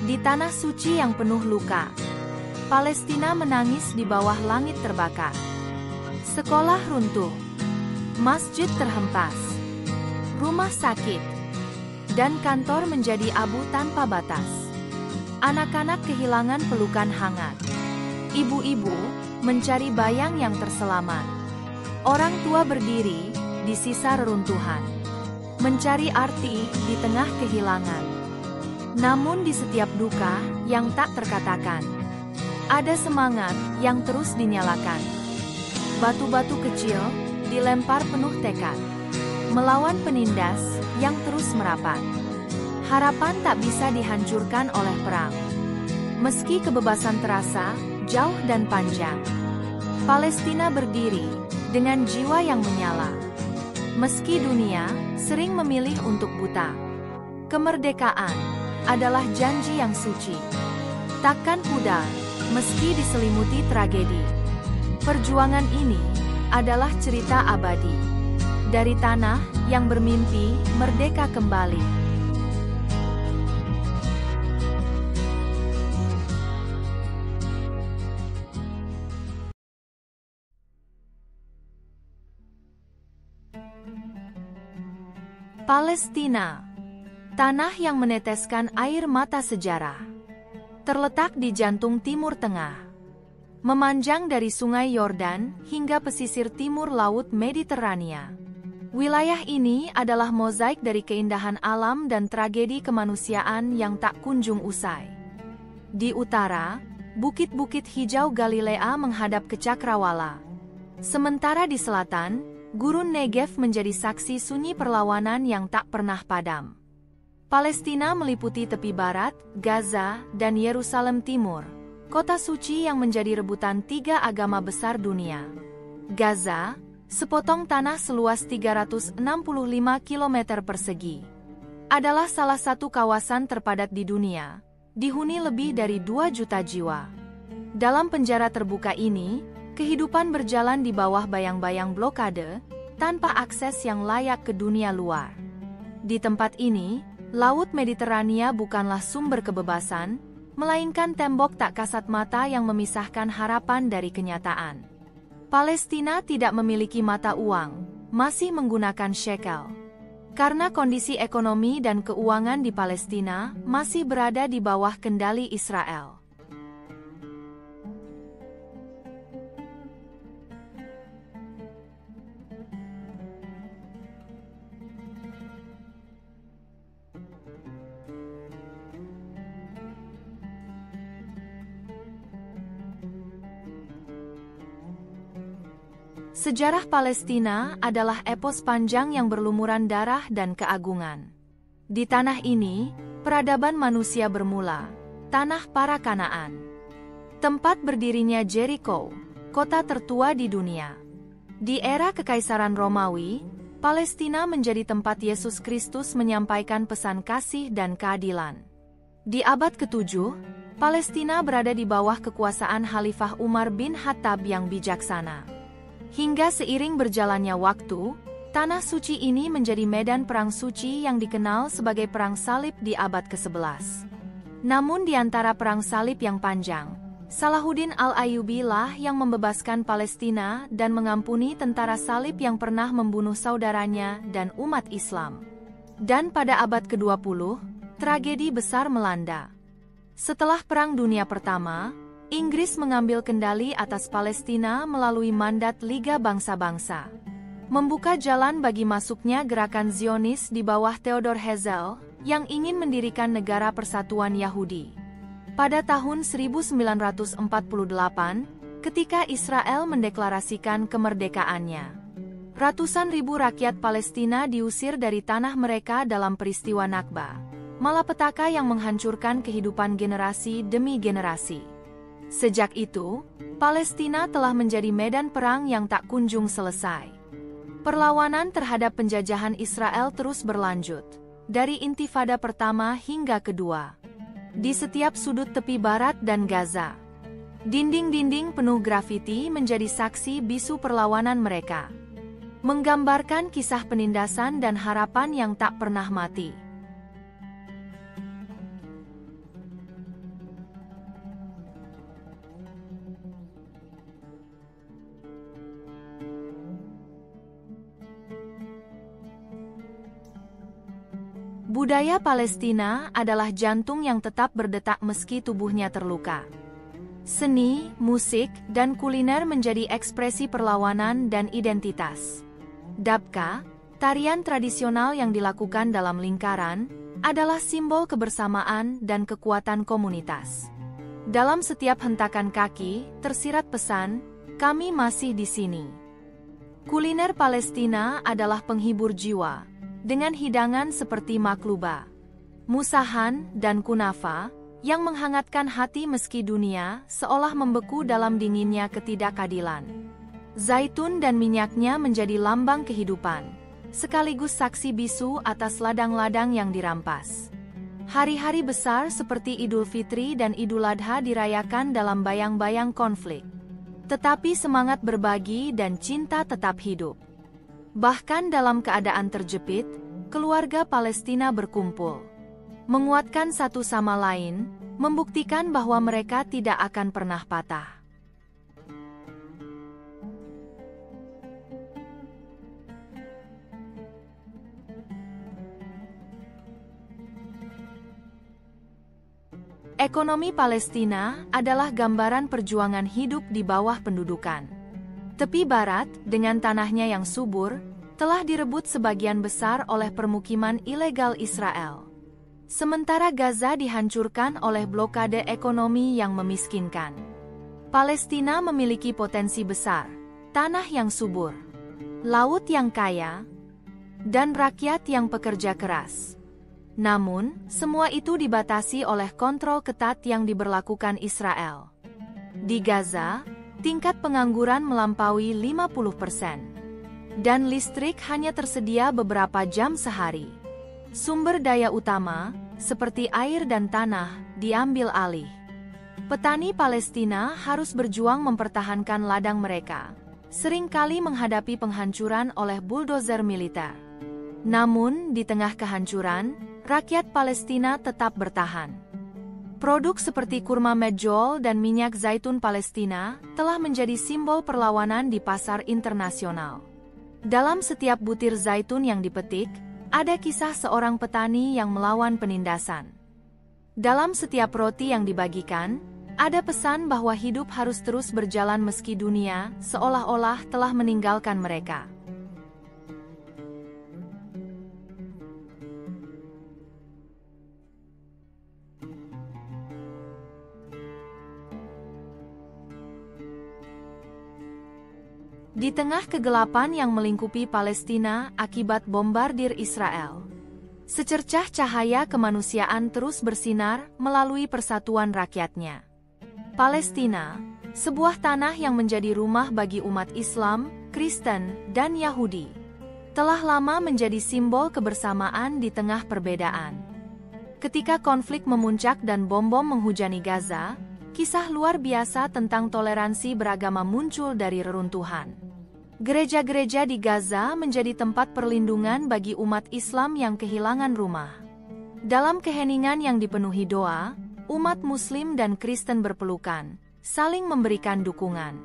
Di tanah suci yang penuh luka, Palestina menangis di bawah langit terbakar. Sekolah runtuh, masjid terhempas, rumah sakit, dan kantor menjadi abu tanpa batas. Anak-anak kehilangan pelukan hangat. Ibu-ibu mencari bayang yang terselamat. Orang tua berdiri di sisa reruntuhan, mencari arti di tengah kehilangan. Namun di setiap duka yang tak terkatakan, ada semangat yang terus dinyalakan. Batu-batu kecil dilempar penuh tekad, melawan penindas yang terus merapat. Harapan tak bisa dihancurkan oleh perang. Meski kebebasan terasa jauh dan panjang, Palestina berdiri dengan jiwa yang menyala. Meski dunia sering memilih untuk buta, kemerdekaan adalah janji yang suci. Takkan pudar meski diselimuti tragedi. Perjuangan ini adalah cerita abadi dari tanah yang bermimpi merdeka kembali. Palestina, tanah yang meneteskan air mata sejarah, terletak di jantung Timur Tengah, memanjang dari Sungai Yordan hingga pesisir timur Laut Mediterania. Wilayah ini adalah mozaik dari keindahan alam dan tragedi kemanusiaan yang tak kunjung usai. Di utara, bukit-bukit hijau Galilea menghadap ke Cakrawala. Sementara di selatan, Gurun Negev menjadi saksi sunyi perlawanan yang tak pernah padam. Palestina meliputi tepi barat, Gaza, dan Yerusalem Timur, kota suci yang menjadi rebutan tiga agama besar dunia. Gaza, sepotong tanah seluas 365 km persegi, adalah salah satu kawasan terpadat di dunia, dihuni lebih dari 2 juta jiwa. Dalam penjara terbuka ini, kehidupan berjalan di bawah bayang-bayang blokade, tanpa akses yang layak ke dunia luar. Di tempat ini, Laut Mediterania bukanlah sumber kebebasan, melainkan tembok tak kasat mata yang memisahkan harapan dari kenyataan. Palestina tidak memiliki mata uang, masih menggunakan shekel. Karena kondisi ekonomi dan keuangan di Palestina masih berada di bawah kendali Israel. Sejarah Palestina adalah epos panjang yang berlumuran darah dan keagungan. Di tanah ini, peradaban manusia bermula, tanah para Kanaan. Tempat berdirinya Jericho, kota tertua di dunia. Di era Kekaisaran Romawi, Palestina menjadi tempat Yesus Kristus menyampaikan pesan kasih dan keadilan. Di abad ke-7, Palestina berada di bawah kekuasaan Khalifah Umar bin Khattab yang bijaksana. Hingga seiring berjalannya waktu, tanah suci ini menjadi medan perang suci yang dikenal sebagai Perang Salib di abad ke-11. Namun di antara perang salib yang panjang, Salahuddin Al-Ayyubi lah yang membebaskan Palestina dan mengampuni tentara salib yang pernah membunuh saudaranya dan umat Islam. Dan pada abad ke-20, tragedi besar melanda. Setelah Perang Dunia Pertama, Inggris mengambil kendali atas Palestina melalui mandat Liga Bangsa-Bangsa, membuka jalan bagi masuknya gerakan Zionis di bawah Theodor Herzl yang ingin mendirikan negara persatuan Yahudi. Pada tahun 1948, ketika Israel mendeklarasikan kemerdekaannya, ratusan ribu rakyat Palestina diusir dari tanah mereka dalam peristiwa Nakba, malapetaka yang menghancurkan kehidupan generasi demi generasi. Sejak itu, Palestina telah menjadi medan perang yang tak kunjung selesai. Perlawanan terhadap penjajahan Israel terus berlanjut, dari Intifada pertama hingga kedua. Di setiap sudut tepi barat dan Gaza, dinding-dinding penuh grafiti menjadi saksi bisu perlawanan mereka, menggambarkan kisah penindasan dan harapan yang tak pernah mati. Budaya Palestina adalah jantung yang tetap berdetak meski tubuhnya terluka. Seni, musik, dan kuliner menjadi ekspresi perlawanan dan identitas. Dabka, tarian tradisional yang dilakukan dalam lingkaran, adalah simbol kebersamaan dan kekuatan komunitas. Dalam setiap hentakan kaki, tersirat pesan, "Kami masih di sini." Kuliner Palestina adalah penghibur jiwa, dengan hidangan seperti makluba, musahan, dan kunafa, yang menghangatkan hati meski dunia seolah membeku dalam dinginnya ketidakadilan. Zaitun dan minyaknya menjadi lambang kehidupan, sekaligus saksi bisu atas ladang-ladang yang dirampas. Hari-hari besar seperti Idul Fitri dan Idul Adha dirayakan dalam bayang-bayang konflik. Tetapi semangat berbagi dan cinta tetap hidup. Bahkan dalam keadaan terjepit, keluarga Palestina berkumpul, menguatkan satu sama lain, membuktikan bahwa mereka tidak akan pernah patah. Ekonomi Palestina adalah gambaran perjuangan hidup di bawah pendudukan. Tepi barat, dengan tanahnya yang subur, telah direbut sebagian besar oleh permukiman ilegal Israel. Sementara Gaza dihancurkan oleh blokade ekonomi yang memiskinkan. Palestina memiliki potensi besar, tanah yang subur, laut yang kaya, dan rakyat yang pekerja keras. Namun, semua itu dibatasi oleh kontrol ketat yang diberlakukan Israel. Di Gaza, tingkat pengangguran melampaui 50%. Dan listrik hanya tersedia beberapa jam sehari. Sumber daya utama, seperti air dan tanah, diambil alih. Petani Palestina harus berjuang mempertahankan ladang mereka, seringkali menghadapi penghancuran oleh buldozer militer. Namun, di tengah kehancuran, rakyat Palestina tetap bertahan. Produk seperti kurma medjool dan minyak zaitun Palestina telah menjadi simbol perlawanan di pasar internasional. Dalam setiap butir zaitun yang dipetik, ada kisah seorang petani yang melawan penindasan. Dalam setiap roti yang dibagikan, ada pesan bahwa hidup harus terus berjalan meski dunia seolah-olah telah meninggalkan mereka. Di tengah kegelapan yang melingkupi Palestina akibat bombardir Israel, secercah cahaya kemanusiaan terus bersinar melalui persatuan rakyatnya. Palestina, sebuah tanah yang menjadi rumah bagi umat Islam, Kristen, dan Yahudi, telah lama menjadi simbol kebersamaan di tengah perbedaan. Ketika konflik memuncak dan bom-bom menghujani Gaza, kisah luar biasa tentang toleransi beragama muncul dari reruntuhan. Gereja-gereja di Gaza menjadi tempat perlindungan bagi umat Islam yang kehilangan rumah. Dalam keheningan yang dipenuhi doa, umat Muslim dan Kristen berpelukan, saling memberikan dukungan.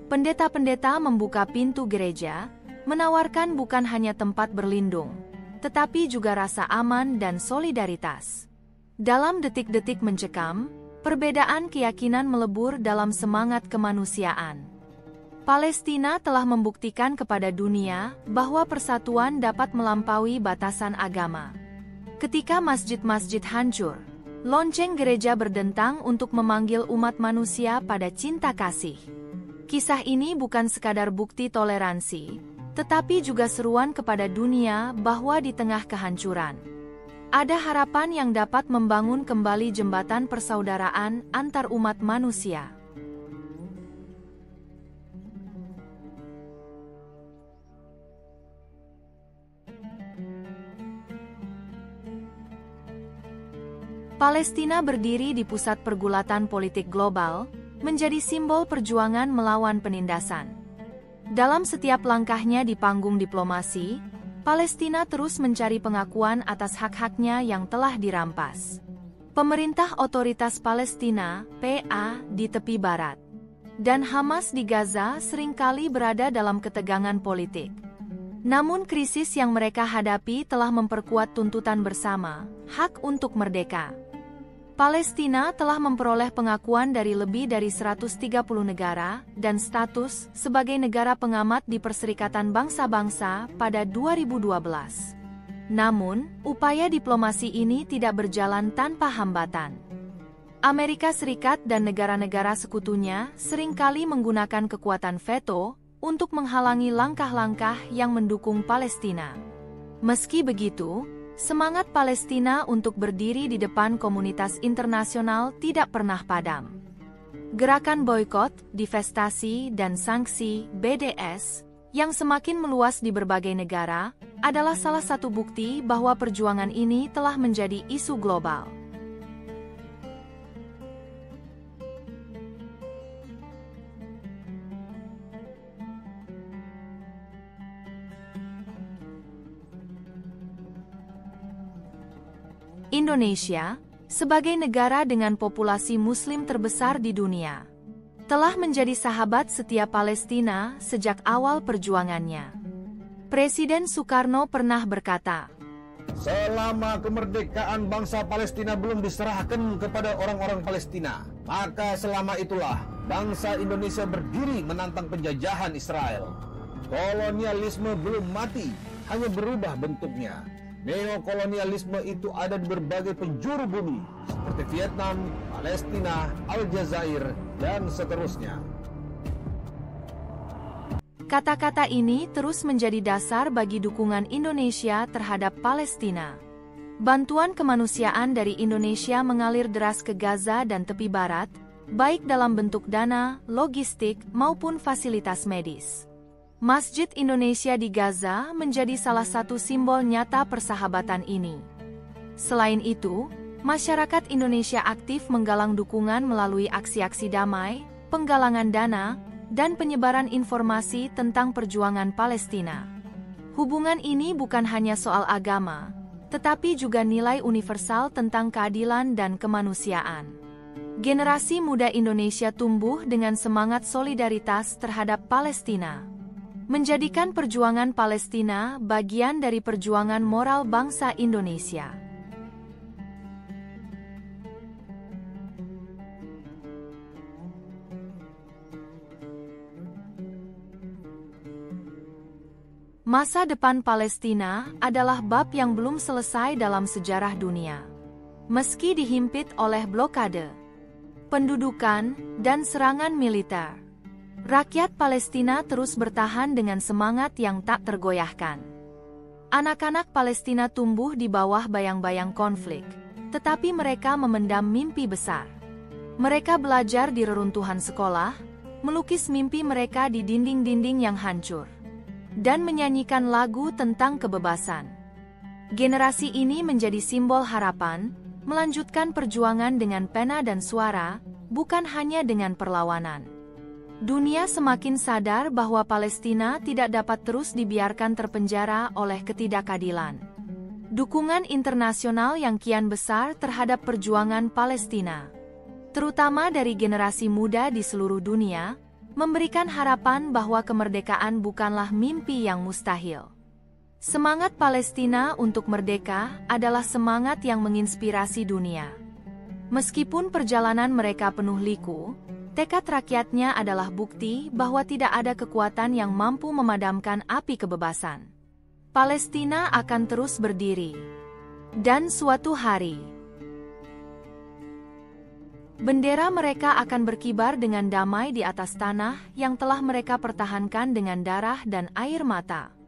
Pendeta-pendeta membuka pintu gereja, menawarkan bukan hanya tempat berlindung, tetapi juga rasa aman dan solidaritas. Dalam detik-detik mencekam, perbedaan keyakinan melebur dalam semangat kemanusiaan. Palestina telah membuktikan kepada dunia bahwa persatuan dapat melampaui batasan agama. Ketika masjid-masjid hancur, lonceng gereja berdentang untuk memanggil umat manusia pada cinta kasih. Kisah ini bukan sekadar bukti toleransi, tetapi juga seruan kepada dunia bahwa di tengah kehancuran, ada harapan yang dapat membangun kembali jembatan persaudaraan antar umat manusia. Palestina berdiri di pusat pergulatan politik global, menjadi simbol perjuangan melawan penindasan. Dalam setiap langkahnya di panggung diplomasi, Palestina terus mencari pengakuan atas hak-haknya yang telah dirampas. Pemerintah Otoritas Palestina, PA, di tepi barat, dan Hamas di Gaza seringkali berada dalam ketegangan politik. Namun krisis yang mereka hadapi telah memperkuat tuntutan bersama, hak untuk merdeka. Palestina telah memperoleh pengakuan dari lebih dari 130 negara dan status sebagai negara pengamat di Perserikatan Bangsa-Bangsa pada 2012. Namun, upaya diplomasi ini tidak berjalan tanpa hambatan. Amerika Serikat dan negara-negara sekutunya seringkali menggunakan kekuatan veto untuk menghalangi langkah-langkah yang mendukung Palestina. Meski begitu, semangat Palestina untuk berdiri di depan komunitas internasional tidak pernah padam. Gerakan boikot, divestasi, dan sanksi (BDS) yang semakin meluas di berbagai negara adalah salah satu bukti bahwa perjuangan ini telah menjadi isu global. Indonesia, sebagai negara dengan populasi Muslim terbesar di dunia, telah menjadi sahabat setia Palestina sejak awal perjuangannya. Presiden Soekarno pernah berkata, "Selama kemerdekaan bangsa Palestina belum diserahkan kepada orang-orang Palestina, maka selama itulah bangsa Indonesia berdiri menantang penjajahan Israel. Kolonialisme belum mati, hanya berubah bentuknya. Neokolonialisme itu ada di berbagai penjuru bumi, seperti Vietnam, Palestina, Aljazair, dan seterusnya." Kata-kata ini terus menjadi dasar bagi dukungan Indonesia terhadap Palestina. Bantuan kemanusiaan dari Indonesia mengalir deras ke Gaza dan tepi barat, baik dalam bentuk dana, logistik, maupun fasilitas medis. Masjid Indonesia di Gaza menjadi salah satu simbol nyata persahabatan ini. Selain itu, masyarakat Indonesia aktif menggalang dukungan melalui aksi-aksi damai, penggalangan dana, dan penyebaran informasi tentang perjuangan Palestina. Hubungan ini bukan hanya soal agama, tetapi juga nilai universal tentang keadilan dan kemanusiaan. Generasi muda Indonesia tumbuh dengan semangat solidaritas terhadap Palestina, menjadikan perjuangan Palestina bagian dari perjuangan moral bangsa Indonesia. Masa depan Palestina adalah bab yang belum selesai dalam sejarah dunia. Meski dihimpit oleh blokade, pendudukan, dan serangan militer, rakyat Palestina terus bertahan dengan semangat yang tak tergoyahkan. Anak-anak Palestina tumbuh di bawah bayang-bayang konflik, tetapi mereka memendam mimpi besar. Mereka belajar di reruntuhan sekolah, melukis mimpi mereka di dinding-dinding yang hancur, dan menyanyikan lagu tentang kebebasan. Generasi ini menjadi simbol harapan, melanjutkan perjuangan dengan pena dan suara, bukan hanya dengan perlawanan. Dunia semakin sadar bahwa Palestina tidak dapat terus dibiarkan terpenjara oleh ketidakadilan. Dukungan internasional yang kian besar terhadap perjuangan Palestina, terutama dari generasi muda di seluruh dunia, memberikan harapan bahwa kemerdekaan bukanlah mimpi yang mustahil. Semangat Palestina untuk merdeka adalah semangat yang menginspirasi dunia. Meskipun perjalanan mereka penuh liku, tekad rakyatnya adalah bukti bahwa tidak ada kekuatan yang mampu memadamkan api kebebasan. Palestina akan terus berdiri. Dan suatu hari, bendera mereka akan berkibar dengan damai di atas tanah yang telah mereka pertahankan dengan darah dan air mata.